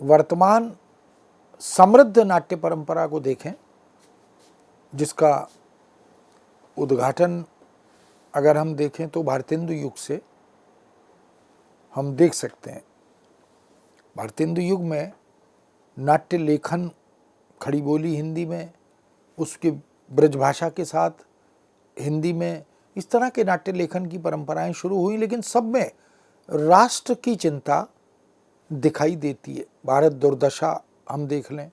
वर्तमान समृद्ध नाट्य परंपरा को देखें, जिसका उद्घाटन अगर हम देखें तो भारतेंदु युग से हम देख सकते हैं। भारतेंदु युग में नाट्य लेखन खड़ी बोली हिंदी में, उसके ब्रजभाषा के साथ हिंदी में, इस तरह के नाट्य लेखन की परंपराएं शुरू हुई, लेकिन सब में राष्ट्र की चिंता दिखाई देती है। भारत दुर्दशा हम देख लें,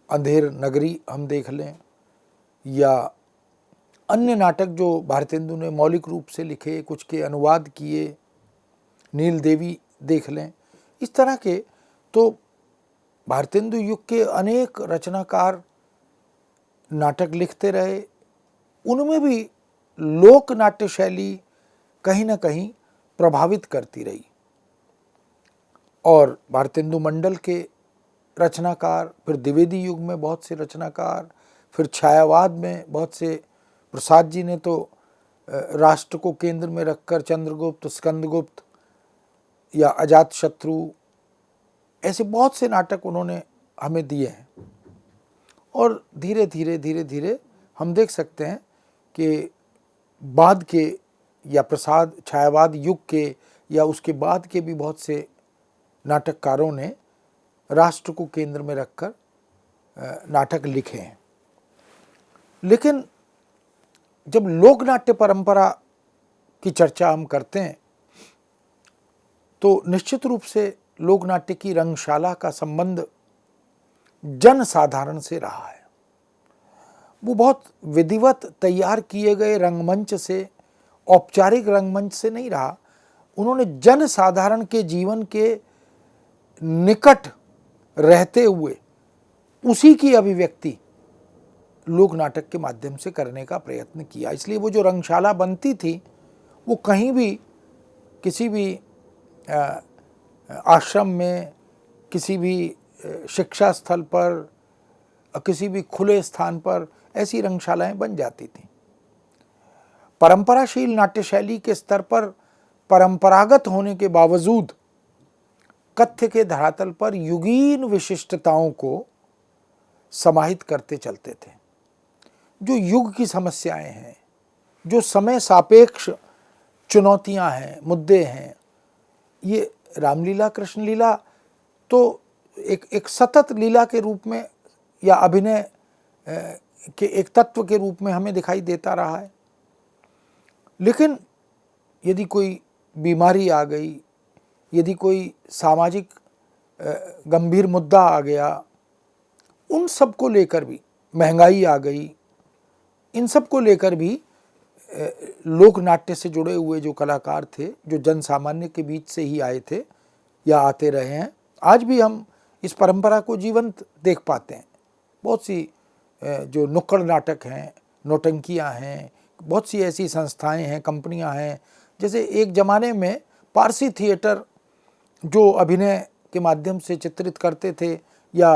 अंधेर नगरी हम देख लें, या अन्य नाटक जो भारतेंदु ने मौलिक रूप से लिखे, कुछ के अनुवाद किए, नील देवी देख लें, इस तरह के तो भारतेंदु युग के अनेक रचनाकार नाटक लिखते रहे। उनमें भी लोक नाट्य शैली कहीं ना कहीं प्रभावित करती रही, और भारतेंदु मंडल के रचनाकार, फिर द्विवेदी युग में बहुत से रचनाकार, फिर छायावाद में बहुत से, प्रसाद जी ने तो राष्ट्र को केंद्र में रखकर चंद्रगुप्त, स्कंदगुप्त या अजातशत्रु, ऐसे बहुत से नाटक उन्होंने हमें दिए हैं। और धीरे धीरे हम देख सकते हैं कि बाद के या प्रसाद छायावाद युग के या उसके बाद के भी बहुत से नाटककारों ने राष्ट्र को केंद्र में रखकर नाटक लिखे हैं। लेकिन जब लोक नाट्य परंपरा की चर्चा हम करते हैं तो निश्चित रूप से लोक नाट्य की रंगशाला का संबंध जन साधारण से रहा है। वो बहुत विधिवत तैयार किए गए रंगमंच से, औपचारिक रंगमंच से नहीं रहा। उन्होंने जन साधारण के जीवन के निकट रहते हुए उसी की अभिव्यक्ति लोक नाटक के माध्यम से करने का प्रयत्न किया। इसलिए वो जो रंगशाला बनती थी वो कहीं भी, किसी भी आश्रम में, किसी भी शिक्षा स्थल पर, किसी भी खुले स्थान पर ऐसी रंगशालाएं बन जाती थीं। परंपराशील नाट्य शैली के स्तर पर परंपरागत होने के बावजूद कथ्य के धरातल पर युगीन विशिष्टताओं को समाहित करते चलते थे। जो युग की समस्याएं हैं, जो समय सापेक्ष चुनौतियां हैं, मुद्दे हैं, ये रामलीला, कृष्ण लीला तो एक सतत लीला के रूप में या अभिनय के एक तत्व के रूप में हमें दिखाई देता रहा है। लेकिन यदि कोई बीमारी आ गई, यदि कोई सामाजिक गंभीर मुद्दा आ गया, उन सब को लेकर भी, महंगाई आ गई, इन सब को लेकर भी लोक नाट्य से जुड़े हुए जो कलाकार थे, जो जन सामान्य के बीच से ही आए थे या आते रहे हैं, आज भी हम इस परंपरा को जीवंत देख पाते हैं। बहुत सी जो नुक्कड़ नाटक हैं, नौटंकियां हैं, बहुत सी ऐसी संस्थाएं हैं, कंपनियां हैं। जैसे एक ज़माने में पारसी थिएटर जो अभिनय के माध्यम से चित्रित करते थे या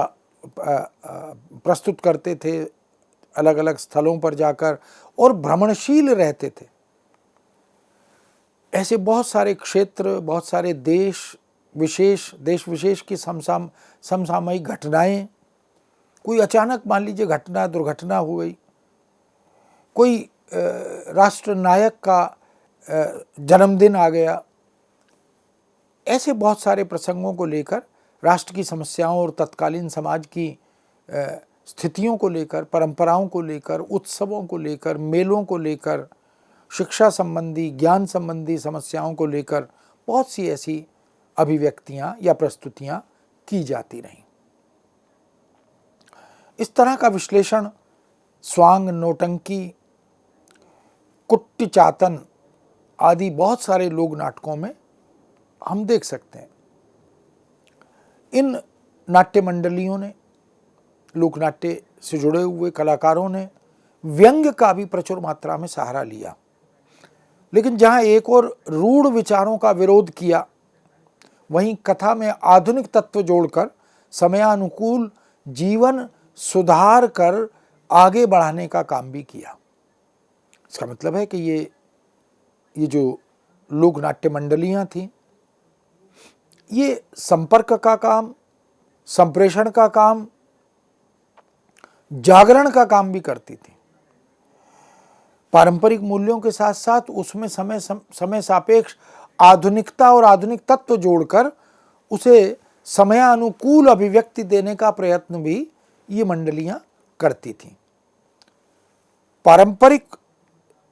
प्रस्तुत करते थे अलग अलग स्थलों पर जाकर, और भ्रमणशील रहते थे। ऐसे बहुत सारे क्षेत्र, बहुत सारे देश विशेष की समसामयिक घटनाएं, कोई अचानक मान लीजिए दुर्घटना हो गई, कोई राष्ट्र नायक का जन्मदिन आ गया, ऐसे बहुत सारे प्रसंगों को लेकर, राष्ट्र की समस्याओं और तत्कालीन समाज की स्थितियों को लेकर, परंपराओं को लेकर, उत्सवों को लेकर, मेलों को लेकर, शिक्षा संबंधी, ज्ञान संबंधी समस्याओं को लेकर बहुत सी ऐसी अभिव्यक्तियां या प्रस्तुतियां की जाती रहीं। इस तरह का विश्लेषण स्वांग, नौटंकी, कुट्टिचातन आदि बहुत सारे लोक नाटकों में हम देख सकते हैं। इन नाट्य मंडलियों ने, लोक नाट्य से जुड़े हुए कलाकारों ने व्यंग्य का भी प्रचुर मात्रा में सहारा लिया। लेकिन जहां एक और रूढ़ विचारों का विरोध किया, वहीं कथा में आधुनिक तत्व जोड़कर समयानुकूल जीवन सुधार कर आगे बढ़ाने का काम भी किया। इसका मतलब है कि ये जो लोक नाट्य मंडलियां थीं, ये संपर्क का काम, संप्रेषण का काम, जागरण का काम भी करती थी। पारंपरिक मूल्यों के साथ साथ उसमें समय सापेक्ष आधुनिकता और आधुनिक तत्व जोड़कर उसे समयानुकूल अभिव्यक्ति देने का प्रयत्न भी ये मंडलियां करती थीं। पारंपरिक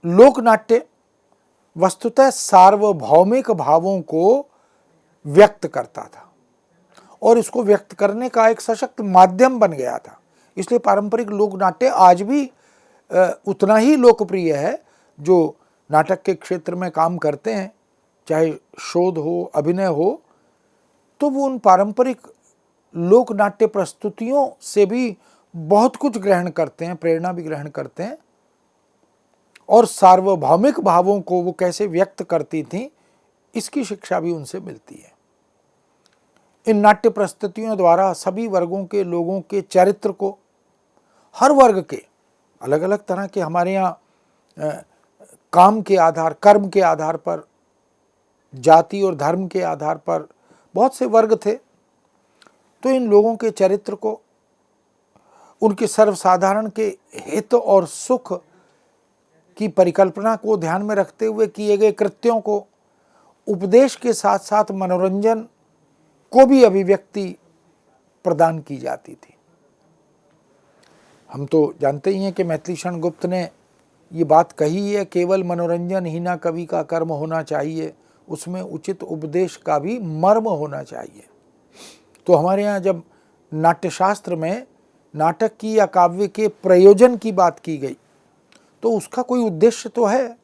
लोकनाट्य वस्तुतः सार्वभौमिक भावों को व्यक्त करता था और इसको व्यक्त करने का एक सशक्त माध्यम बन गया था। इसलिए पारंपरिक लोकनाट्य आज भी उतना ही लोकप्रिय है। जो नाटक के क्षेत्र में काम करते हैं, चाहे शोध हो, अभिनय हो, तो वो उन पारंपरिक लोकनाट्य प्रस्तुतियों से भी बहुत कुछ ग्रहण करते हैं, प्रेरणा भी ग्रहण करते हैं और सार्वभौमिक भावों को वो कैसे व्यक्त करती थीं, इसकी शिक्षा भी उनसे मिलती है। इन नाट्य प्रस्तुतियों द्वारा सभी वर्गों के लोगों के चरित्र को, हर वर्ग के अलग अलग तरह के, हमारे यहाँ काम के आधार, कर्म के आधार पर, जाति और धर्म के आधार पर बहुत से वर्ग थे, तो इन लोगों के चरित्र को, उनके सर्वसाधारण के हित और सुख की परिकल्पना को ध्यान में रखते हुए किए गए कृत्यों को, उपदेश के साथ साथ मनोरंजन को भी अभिव्यक्ति प्रदान की जाती थी। हम तो जानते ही हैं कि मैथिलीशरण गुप्त ने ये बात कही है, केवल मनोरंजन ही ना कवि का कर्म होना चाहिए, उसमें उचित उपदेश का भी मर्म होना चाहिए। तो हमारे यहाँ जब नाट्यशास्त्र में नाटक की या काव्य के प्रयोजन की बात की गई, तो उसका कोई उद्देश्य तो है,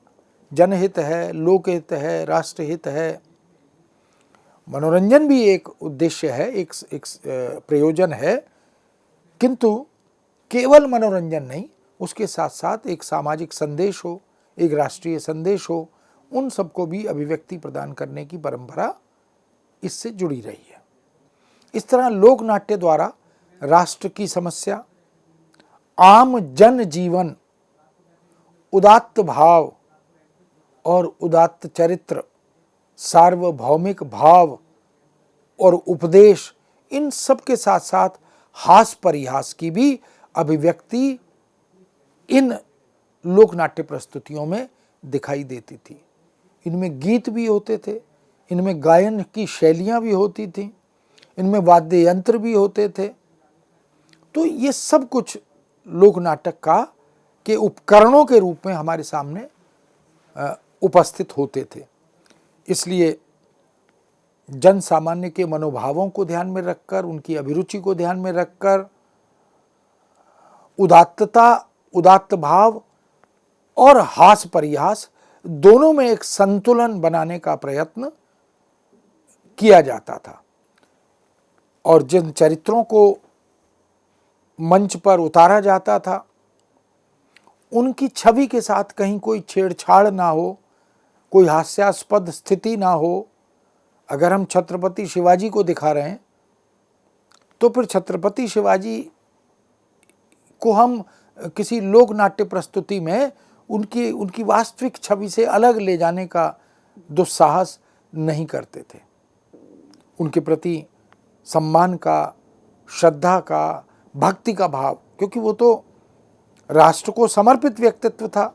जनहित है, लोकहित है, राष्ट्रहित है। मनोरंजन भी एक उद्देश्य है, एक प्रयोजन है, किंतु केवल मनोरंजन नहीं, उसके साथ साथ एक सामाजिक संदेश हो, एक राष्ट्रीय संदेश हो, उन सबको भी अभिव्यक्ति प्रदान करने की परंपरा इससे जुड़ी रही है। इस तरह लोक नाट्य द्वारा राष्ट्र की समस्या, आम जन जीवन, उदात्त भाव और उदात्त चरित्र, सार्वभौमिक भाव और उपदेश, इन सब के साथ साथ हास परिहास की भी अभिव्यक्ति इन लोकनाट्य प्रस्तुतियों में दिखाई देती थी। इनमें गीत भी होते थे, इनमें गायन की शैलियाँ भी होती थीं, इनमें वाद्य यंत्र भी होते थे। तो ये सब कुछ लोकनाटक का के उपकरणों के रूप में हमारे सामने उपस्थित होते थे। इसलिए जन सामान्य के मनोभावों को ध्यान में रखकर, उनकी अभिरुचि को ध्यान में रखकर उदात्तता, उदात्त भाव और हास परिहास दोनों में एक संतुलन बनाने का प्रयत्न किया जाता था। और जिन चरित्रों को मंच पर उतारा जाता था, उनकी छवि के साथ कहीं कोई छेड़छाड़ ना हो, कोई हास्यास्पद स्थिति ना हो। अगर हम छत्रपति शिवाजी को दिखा रहे हैं, तो फिर छत्रपति शिवाजी को हम किसी लोक नाट्य प्रस्तुति में उनकी वास्तविक छवि से अलग ले जाने का दुस्साहस नहीं करते थे। उनके प्रति सम्मान का, श्रद्धा का, भक्ति का भाव, क्योंकि वो तो राष्ट्र को समर्पित व्यक्तित्व था।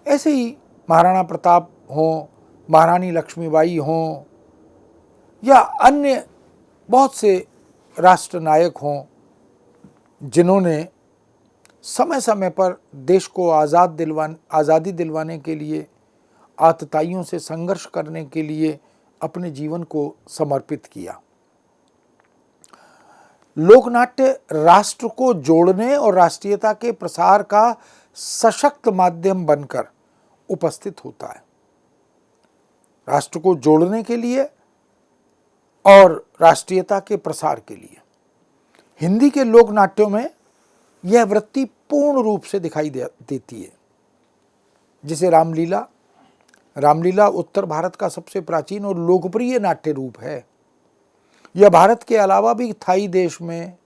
ऐसे ही महाराणा प्रताप हों, महारानी लक्ष्मीबाई हों, या अन्य बहुत से राष्ट्र नायक हों, जिन्होंने समय समय पर देश को आज़ादी दिलवाने के लिए, आतताइयों से संघर्ष करने के लिए अपने जीवन को समर्पित किया। लोकनाट्य राष्ट्र को जोड़ने और राष्ट्रीयता के प्रसार का सशक्त माध्यम बनकर उपस्थित होता है। राष्ट्र को जोड़ने के लिए और राष्ट्रीयता के प्रसार के लिए हिंदी के लोक नाट्यों में यह वृत्ति पूर्ण रूप से दिखाई देती है। जिसे रामलीला उत्तर भारत का सबसे प्राचीन और लोकप्रिय नाट्य रूप है। यह भारत के अलावा भी थाई देश में,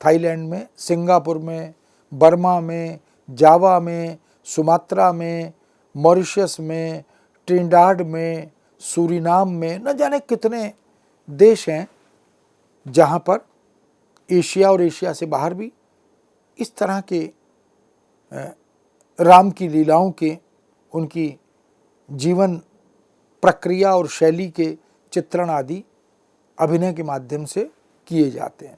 थाईलैंड में, सिंगापुर में, बर्मा में, जावा में, सुमात्रा में, मॉरिशस में, ट्रिनिडाड में, सूरीनाम में, न जाने कितने देश हैं जहाँ पर एशिया और एशिया से बाहर भी इस तरह के राम की लीलाओं के, उनकी जीवन प्रक्रिया और शैली के चित्रण आदि अभिनय के माध्यम से किए जाते हैं।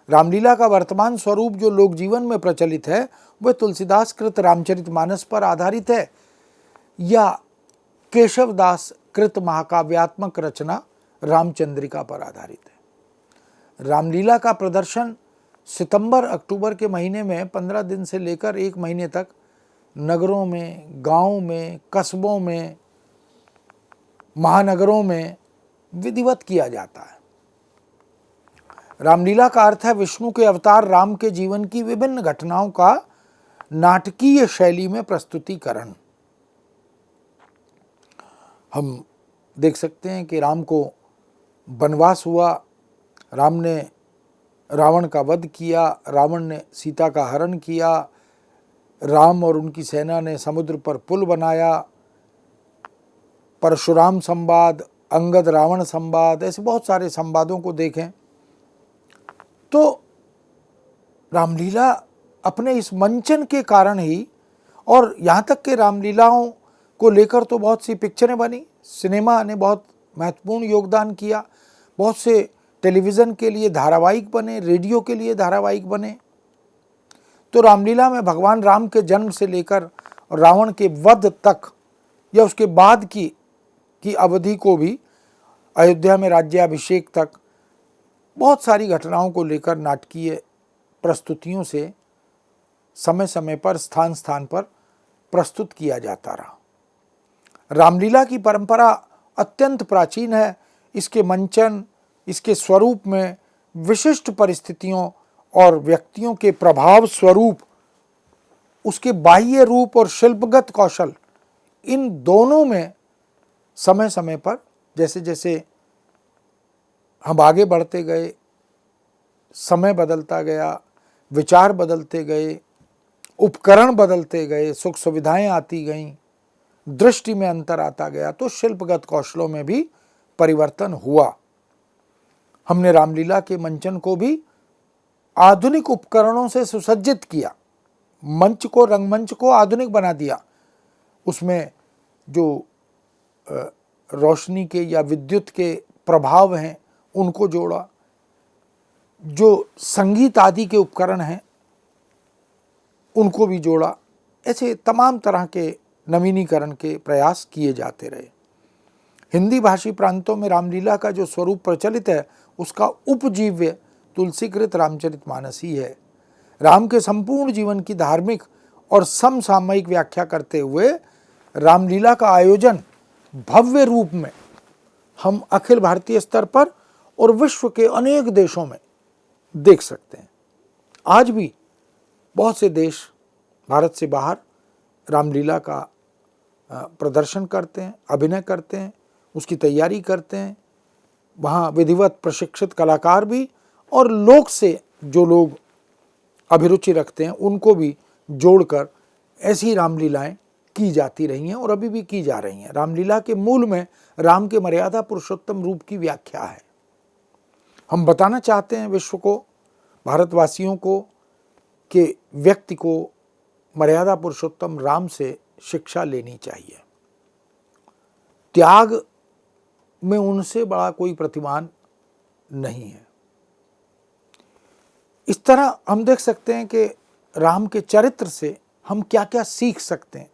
रामलीला का वर्तमान स्वरूप जो लोक जीवन में प्रचलित है वह तुलसीदास कृत रामचरितमानस पर आधारित है या केशवदास कृत महाकाव्यात्मक रचना रामचंद्रिका पर आधारित है। रामलीला का प्रदर्शन सितंबर अक्टूबर के महीने में 15 दिन से लेकर 1 महीने तक नगरों में, गांवों में, कस्बों में, महानगरों में विधिवत किया जाता है। रामलीला का अर्थ है विष्णु के अवतार राम के जीवन की विभिन्न घटनाओं का नाटकीय शैली में प्रस्तुतिकरण। हम देख सकते हैं कि राम को वनवास हुआ, राम ने रावण का वध किया, रावण ने सीता का हरण किया, राम और उनकी सेना ने समुद्र पर पुल बनाया, परशुराम संवाद, अंगद रावण संवाद, ऐसे बहुत सारे संवादों को देखें तो रामलीला अपने इस मंचन के कारण ही, और यहाँ तक कि रामलीलाओं को लेकर तो बहुत सी पिक्चरें बनी, सिनेमा ने बहुत महत्वपूर्ण योगदान किया, बहुत से टेलीविज़न के लिए धारावाहिक बने, रेडियो के लिए धारावाहिक बने। तो रामलीला में भगवान राम के जन्म से लेकर रावण के वध तक या उसके बाद की अवधि को भी, अयोध्या में राज्याभिषेक तक बहुत सारी घटनाओं को लेकर नाटकीय प्रस्तुतियों से समय समय पर, स्थान स्थान पर प्रस्तुत किया जाता रहा। रामलीला की परंपरा अत्यंत प्राचीन है। इसके मंचन, इसके स्वरूप में विशिष्ट परिस्थितियों और व्यक्तियों के प्रभाव स्वरूप, उसके बाह्य रूप और शिल्पगत कौशल, इन दोनों में समय समय पर जैसे जैसे हम आगे बढ़ते गए, समय बदलता गया, विचार बदलते गए, उपकरण बदलते गए, सुख सुविधाएं आती गईं, दृष्टि में अंतर आता गया, तो शिल्पगत कौशलों में भी परिवर्तन हुआ। हमने रामलीला के मंचन को भी आधुनिक उपकरणों से सुसज्जित किया, मंच को, रंगमंच को आधुनिक बना दिया। उसमें जो रोशनी के या विद्युत के प्रभाव हैं उनको जोड़ा, जो संगीत आदि के उपकरण हैं उनको भी जोड़ा। ऐसे तमाम तरह के नवीनीकरण के प्रयास किए जाते रहे। हिंदी भाषी प्रांतों में रामलीला का जो स्वरूप प्रचलित है उसका उपजीव्य तुलसीकृत रामचरितमानस ही है। राम के संपूर्ण जीवन की धार्मिक और समसामयिक व्याख्या करते हुए रामलीला का आयोजन भव्य रूप में हम अखिल भारतीय स्तर पर और विश्व के अनेक देशों में देख सकते हैं। आज भी बहुत से देश भारत से बाहर रामलीला का प्रदर्शन करते हैं, अभिनय करते हैं, उसकी तैयारी करते हैं। वहाँ विधिवत प्रशिक्षित कलाकार भी और लोक से जो लोग अभिरुचि रखते हैं उनको भी जोड़कर ऐसी रामलीलाएं की जाती रही हैं और अभी भी की जा रही हैं। रामलीला के मूल में राम के मर्यादा पुरुषोत्तम रूप की व्याख्या है। हम बताना चाहते हैं विश्व को, भारतवासियों को, कि व्यक्ति को मर्यादा पुरुषोत्तम राम से शिक्षा लेनी चाहिए। त्याग में उनसे बड़ा कोई प्रतिमान नहीं है। इस तरह हम देख सकते हैं कि राम के चरित्र से हम क्या क्या सीख सकते हैं,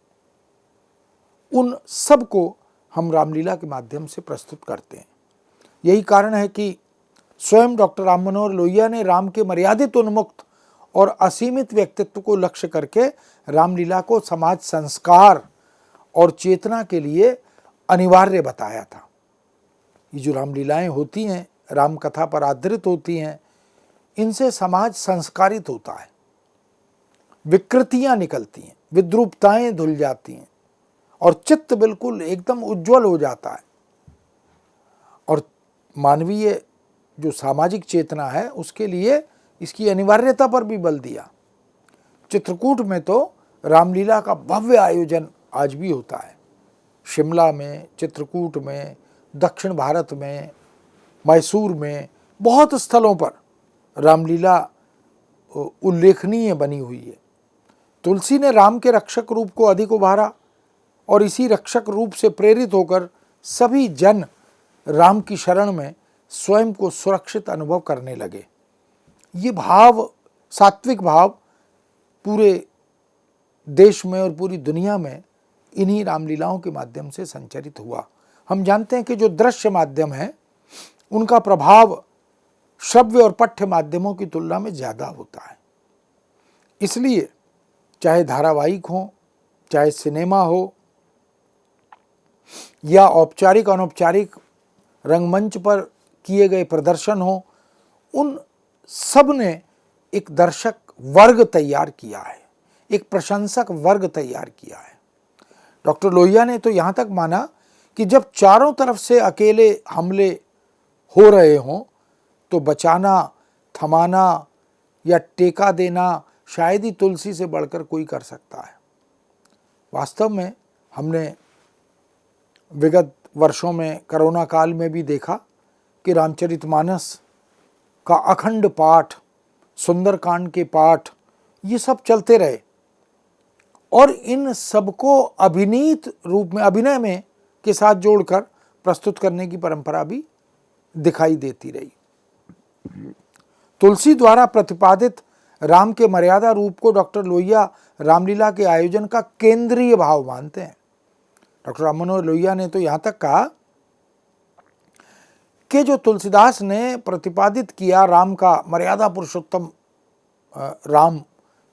उन सब को हम रामलीला के माध्यम से प्रस्तुत करते हैं। यही कारण है कि स्वयं डॉक्टर राम मनोहर लोहिया ने राम के मर्यादित, उन्मुक्त और असीमित व्यक्तित्व को लक्ष्य करके रामलीला को समाज संस्कार और चेतना के लिए अनिवार्य बताया था। ये जो रामलीलाएं होती हैं, राम कथा पर आधारित होती हैं, इनसे समाज संस्कारित होता है, विकृतियां निकलती हैं, विद्रूपताएं धुल जाती हैं और चित्त बिल्कुल एकदम उज्जवल हो जाता है। और मानवीय जो सामाजिक चेतना है उसके लिए इसकी अनिवार्यता पर भी बल दिया। चित्रकूट में तो रामलीला का भव्य आयोजन आज भी होता है। शिमला में, चित्रकूट में, दक्षिण भारत में, मैसूर में बहुत स्थलों पर रामलीला उल्लेखनीय बनी हुई है। तुलसी ने राम के रक्षक रूप को अधिक उभारा और इसी रक्षक रूप से प्रेरित होकर सभी जन राम की शरण में स्वयं को सुरक्षित अनुभव करने लगे। ये भाव, सात्विक भाव पूरे देश में और पूरी दुनिया में इन्हीं रामलीलाओं के माध्यम से संचरित हुआ। हम जानते हैं कि जो दृश्य माध्यम है उनका प्रभाव श्रव्य और पठ्य माध्यमों की तुलना में ज़्यादा होता है। इसलिए चाहे धारावाहिक हो, चाहे सिनेमा हो या औपचारिक अनौपचारिक रंगमंच पर किए गए प्रदर्शन हो, उन सब ने एक दर्शक वर्ग तैयार किया है, एक प्रशंसक वर्ग तैयार किया है। डॉक्टर लोहिया ने तो यहाँ तक माना कि जब चारों तरफ से अकेले हमले हो रहे हों तो बचाना, थमाना या टेका देना शायद ही तुलसी से बढ़कर कोई कर सकता है। वास्तव में हमने विगत वर्षों में कोरोना काल में भी देखा कि रामचरितमानस का अखंड पाठ, सुंदरकांड के पाठ, ये सब चलते रहे और इन सबको अभिनीत रूप में, अभिनय में के साथ जोड़कर प्रस्तुत करने की परंपरा भी दिखाई देती रही। तुलसी द्वारा प्रतिपादित राम के मर्यादा रूप को डॉक्टर लोहिया रामलीला के आयोजन का केंद्रीय भाव मानते हैं। डॉक्टर राम मनोहर लोहिया ने तो यहाँ तक कहा कि जो तुलसीदास ने प्रतिपादित किया राम का मर्यादा पुरुषोत्तम राम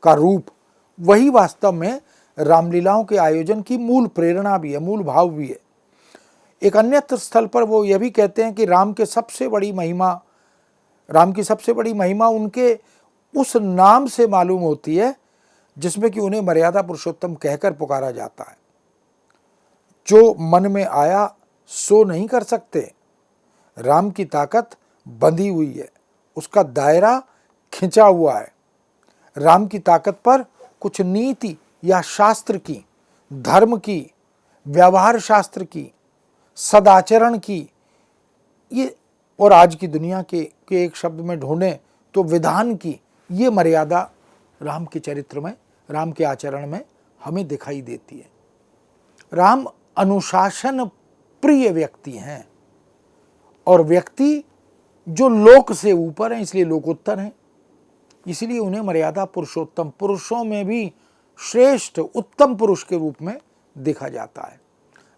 का रूप, वही वास्तव में रामलीलाओं के आयोजन की मूल प्रेरणा भी है, मूल भाव भी है। एक अन्यत्र स्थल पर वो यह भी कहते हैं कि राम की सबसे बड़ी महिमा उनके उस नाम से मालूम होती है जिसमें कि उन्हें मर्यादा पुरुषोत्तम कहकर पुकारा जाता है। जो मन में आया सो नहीं कर सकते, राम की ताकत बंधी हुई है, उसका दायरा खिंचा हुआ है। राम की ताकत पर कुछ नीति या शास्त्र की, धर्म की, व्यवहार शास्त्र की, सदाचरण की, ये और आज की दुनिया के एक शब्द में ढूंढें तो विधान की, ये मर्यादा राम के चरित्र में, राम के आचरण में हमें दिखाई देती है। राम अनुशासन प्रिय व्यक्ति हैं और व्यक्ति जो लोक से ऊपर हैं, इसलिए लोकोत्तर हैं, इसलिए उन्हें मर्यादा पुरुषोत्तम, पुरुषों में भी श्रेष्ठ उत्तम पुरुष के रूप में देखा जाता है।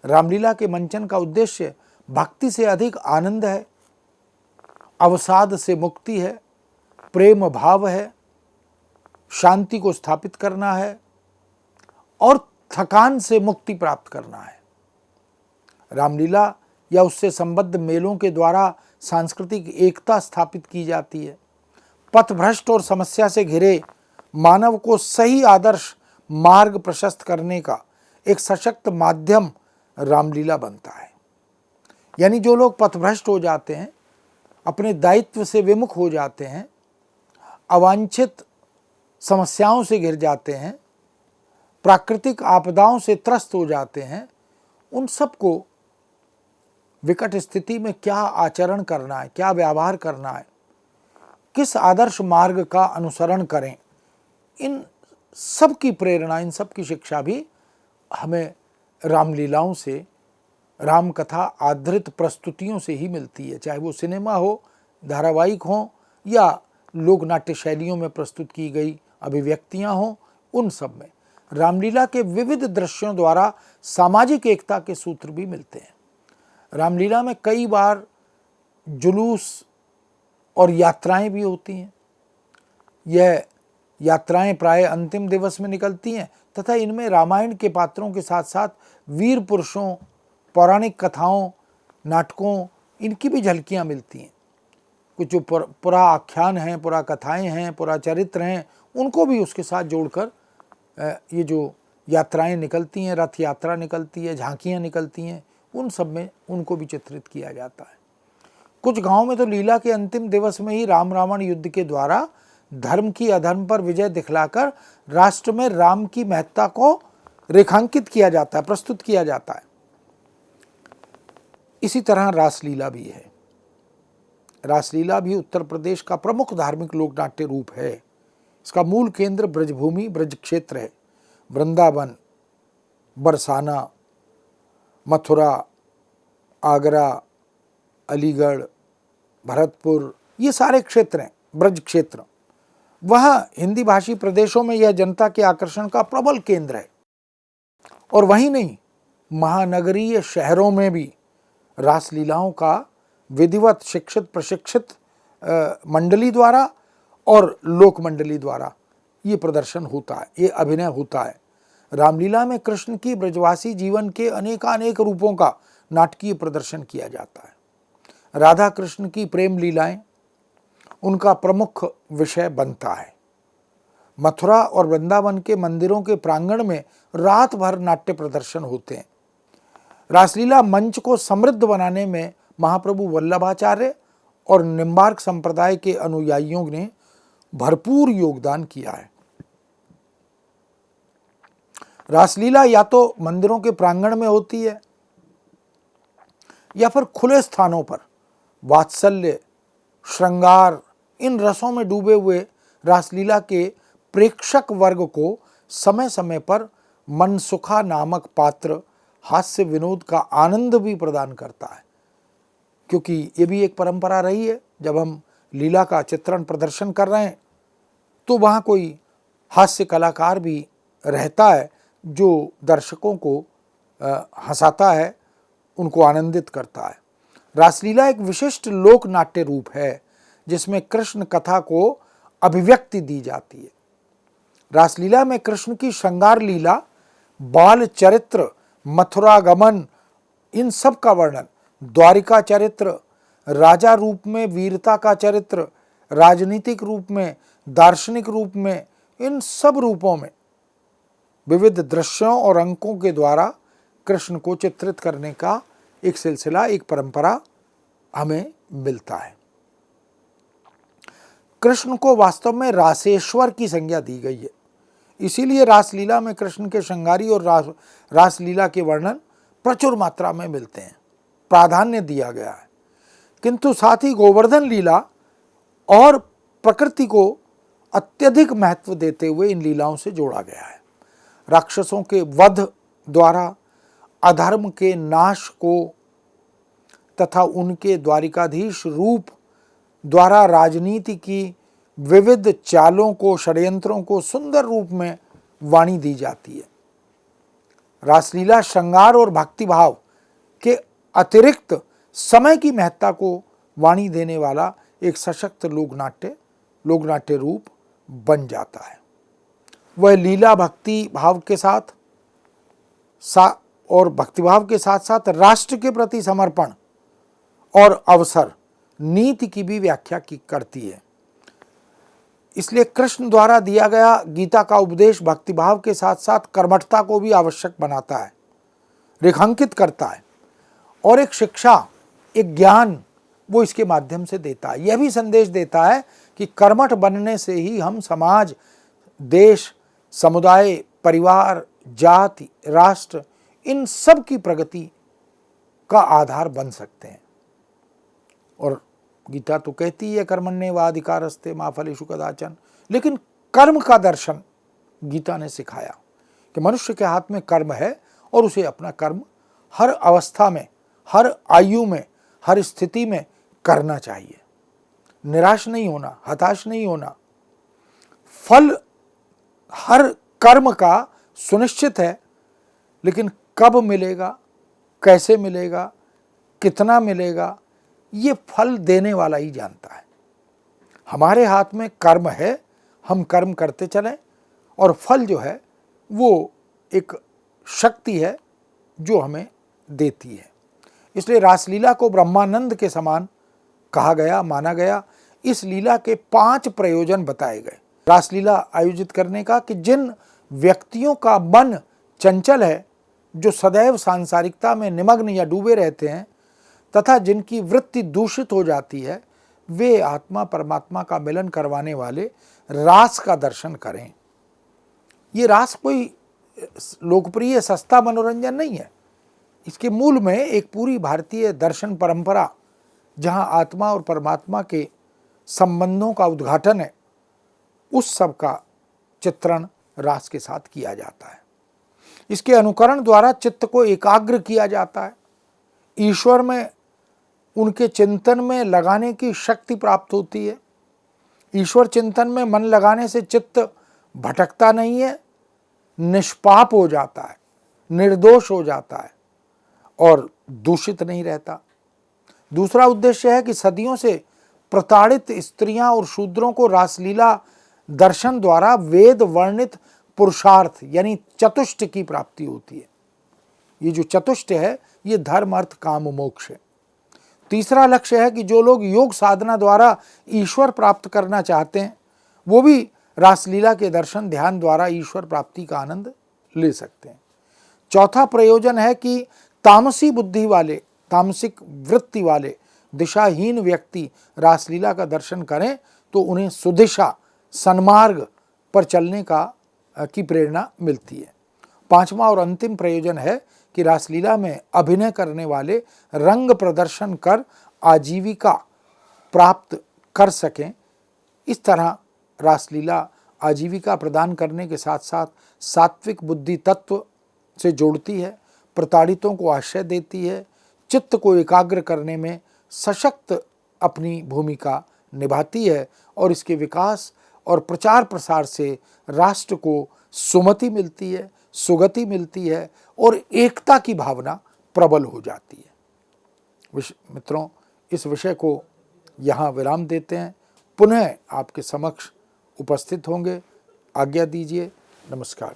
रामलीला के मंचन का उद्देश्य भक्ति से अधिक आनंद है, अवसाद से मुक्ति है, प्रेम भाव है, शांति को स्थापित करना है और थकान से मुक्ति प्राप्त करना है। रामलीला या उससे संबद्ध मेलों के द्वारा सांस्कृतिक एकता स्थापित की जाती है। पथभ्रष्ट और समस्या से घिरे मानव को सही आदर्श मार्ग प्रशस्त करने का एक सशक्त माध्यम रामलीला बनता है। यानी जो लोग पथभ्रष्ट हो जाते हैं, अपने दायित्व से विमुख हो जाते हैं, अवांछित समस्याओं से घिर जाते हैं, प्राकृतिक आपदाओं से त्रस्त हो जाते हैं, उन सबको विकट स्थिति में क्या आचरण करना है, क्या व्यवहार करना है, किस आदर्श मार्ग का अनुसरण करें, इन सब की प्रेरणा, इन सब की शिक्षा भी हमें रामलीलाओं से, राम कथा आधारित प्रस्तुतियों से ही मिलती है। चाहे वो सिनेमा हो, धारावाहिक हो या लोक नाट्य शैलियों में प्रस्तुत की गई अभिव्यक्तियां हों, उन सब में रामलीला के विविध दृश्यों द्वारा सामाजिक एकता के सूत्र भी मिलते हैं। रामलीला में कई बार जुलूस और यात्राएं भी होती हैं। यह यात्राएं प्राय अंतिम दिवस में निकलती हैं तथा इनमें रामायण के पात्रों के साथ साथ वीर पुरुषों, पौराणिक कथाओं, नाटकों, इनकी भी झलकियां मिलती हैं। कुछ जो पुरा आख्यान हैं, पुरा कथाएं हैं, पुरा चरित्र हैं, उनको भी उसके साथ जोड़कर ये जो यात्राएं निकलती हैं, रथ यात्रा निकलती है, झांकियाँ निकलती हैं, उन सब में उनको भी चित्रित किया जाता है। कुछ गांवों में तो लीला के अंतिम दिवस में ही राम रावण युद्ध के द्वारा धर्म की अधर्म पर विजय दिखलाकर राष्ट्र में राम की महत्ता को रेखांकित किया जाता है, प्रस्तुत किया जाता है। इसी तरह रासलीला भी है। रासलीला भी उत्तर प्रदेश का प्रमुख धार्मिक लोक नाट्य रूप है। इसका मूल केंद्र ब्रजभूमि ब्रज क्षेत्र है। वृंदावन, बरसाना, मथुरा, आगरा, अलीगढ़, भरतपुर, ये सारे क्षेत्र हैं ब्रज क्षेत्र। वह हिंदी भाषी प्रदेशों में यह जनता के आकर्षण का प्रबल केंद्र है। और वहीं नहीं, महानगरीय शहरों में भी रासलीलाओं का विधिवत शिक्षित प्रशिक्षित मंडली द्वारा और लोक मंडली द्वारा ये प्रदर्शन होता है, ये अभिनय होता है। रामलीला में कृष्ण की ब्रजवासी जीवन के अनेकानेक रूपों का नाटकीय प्रदर्शन किया जाता है। राधा कृष्ण की प्रेम लीलाएं उनका प्रमुख विषय बनता है। मथुरा और वृंदावन के मंदिरों के प्रांगण में रात भर नाट्य प्रदर्शन होते हैं। रासलीला मंच को समृद्ध बनाने में महाप्रभु वल्लभाचार्य और निम्बार्क संप्रदाय के अनुयायियों ने भरपूर योगदान किया है। रासलीला या तो मंदिरों के प्रांगण में होती है या फिर खुले स्थानों पर। वात्सल्य, श्रृंगार, इन रसों में डूबे हुए रासलीला के प्रेक्षक वर्ग को समय समय पर मनसुखा नामक पात्र हास्य विनोद का आनंद भी प्रदान करता है, क्योंकि ये भी एक परंपरा रही है। जब हम लीला का चित्रण प्रदर्शन कर रहे हैं तो वहाँ कोई हास्य कलाकार भी रहता है जो दर्शकों को हंसाता है, उनको आनंदित करता है। रासलीला एक विशिष्ट लोक नाट्य रूप है जिसमें कृष्ण कथा को अभिव्यक्ति दी जाती है। रासलीला में कृष्ण की श्रृंगार लीला, बाल चरित्र, मथुरागमन, इन सब का वर्णन, द्वारिका चरित्र, राजा रूप में वीरता का चरित्र, राजनीतिक रूप में, दार्शनिक रूप में, इन सब रूपों में विविध दृश्यों और अंकों के द्वारा कृष्ण को चित्रित करने का एक सिलसिला, एक परंपरा हमें मिलता है। कृष्ण को वास्तव में रासेश्वर की संज्ञा दी गई है, इसीलिए रासलीला में कृष्ण के श्रृंगारी और रासलीला के वर्णन प्रचुर मात्रा में मिलते हैं, प्राधान्य दिया गया है। किंतु साथ ही गोवर्धन लीला और प्रकृति को अत्यधिक महत्व देते हुए इन लीलाओं से जोड़ा गया है। राक्षसों के वध द्वारा अधर्म के नाश को तथा उनके द्वारिकाधीश रूप द्वारा राजनीति की विविध चालों को, षड्यंत्रों को सुंदर रूप में वाणी दी जाती है। रासलीला श्रृंगार और भक्तिभाव के अतिरिक्त समय की महत्ता को वाणी देने वाला एक सशक्त लोक नाट्य रूप बन जाता है। वह लीला भक्ति भाव के साथ और भक्तिभाव के साथ साथ राष्ट्र के प्रति समर्पण और अवसर, नीति की भी व्याख्या करती है। इसलिए कृष्ण द्वारा दिया गया गीता का उपदेश भक्तिभाव के साथ साथ कर्मठता को भी आवश्यक बनाता है, रेखांकित करता है, और एक शिक्षा, एक ज्ञान वो इसके माध्यम से देता है। यह भी संदेश देता है कि कर्मठ बनने से ही हम समाज, देश, समुदाय, परिवार, जाति, राष्ट्र, इन सब की प्रगति का आधार बन सकते हैं। और गीता तो कहती है कर्मण्येवाधिकारस्ते मा फलेषु कदाचन, लेकिन कर्म का दर्शन गीता ने सिखाया कि मनुष्य के हाथ में कर्म है और उसे अपना कर्म हर अवस्था में, हर आयु में, हर स्थिति में करना चाहिए। निराश नहीं होना, हताश नहीं होना। फल हर कर्म का सुनिश्चित है, लेकिन कब मिलेगा, कैसे मिलेगा, कितना मिलेगा, ये फल देने वाला ही जानता है। हमारे हाथ में कर्म है, हम कर्म करते चलें, और फल जो है वो एक शक्ति है जो हमें देती है। इसलिए रासलीला को ब्रह्मानंद के समान कहा गया, माना गया। इस लीला के 5 प्रयोजन बताए गए रासलीला आयोजित करने का, कि जिन व्यक्तियों का मन चंचल है, जो सदैव सांसारिकता में निमग्न या डूबे रहते हैं, तथा जिनकी वृत्ति दूषित हो जाती है, वे आत्मा परमात्मा का मिलन करवाने वाले रास का दर्शन करें। ये रास कोई लोकप्रिय सस्ता मनोरंजन नहीं है। इसके मूल में एक पूरी भारतीय दर्शन परंपरा जहाँ आत्मा और परमात्मा के संबंधों का उद्घाटन है, उस सब का चित्रण रास के साथ किया जाता है। इसके अनुकरण द्वारा चित्त को एकाग्र किया जाता है, ईश्वर में उनके चिंतन में लगाने की शक्ति प्राप्त होती है। ईश्वर चिंतन में मन लगाने से चित्त भटकता नहीं है, निष्पाप हो जाता है, निर्दोष हो जाता है और दूषित नहीं रहता। दूसरा उद्देश्य है कि सदियों से प्रताड़ित स्त्रियां और शूद्रों को रासलीला दर्शन द्वारा वेद वर्णित पुरुषार्थ यानी चतुष्ट की प्राप्ति होती है। ये जो चतुष्ट है ये धर्म अर्थ काम मोक्ष है। तीसरा लक्ष्य है कि जो लोग योग साधना द्वारा ईश्वर प्राप्त करना चाहते हैं वो भी रासलीला के दर्शन ध्यान द्वारा ईश्वर प्राप्ति का आनंद ले सकते हैं। चौथा प्रयोजन है कि तामसी बुद्धि वाले, तामसिक वृत्ति वाले दिशाहीन व्यक्ति रासलीला का दर्शन करें तो उन्हें सुदिशा सन्मार्ग पर चलने की प्रेरणा मिलती है। पांचवा और अंतिम प्रयोजन है कि रासलीला में अभिनय करने वाले रंग प्रदर्शन कर आजीविका प्राप्त कर सकें। इस तरह रासलीला आजीविका प्रदान करने के साथ साथ सात्विक बुद्धि तत्व से जोड़ती है, प्रताड़ितों को आश्रय देती है, चित्त को एकाग्र करने में सशक्त अपनी भूमिका निभाती है और इसके विकास और प्रचार प्रसार से राष्ट्र को सुमति मिलती है, सुगति मिलती है और एकता की भावना प्रबल हो जाती है। मित्रों, इस विषय को यहाँ विराम देते हैं, पुनः आपके समक्ष उपस्थित होंगे। आज्ञा दीजिए। नमस्कार।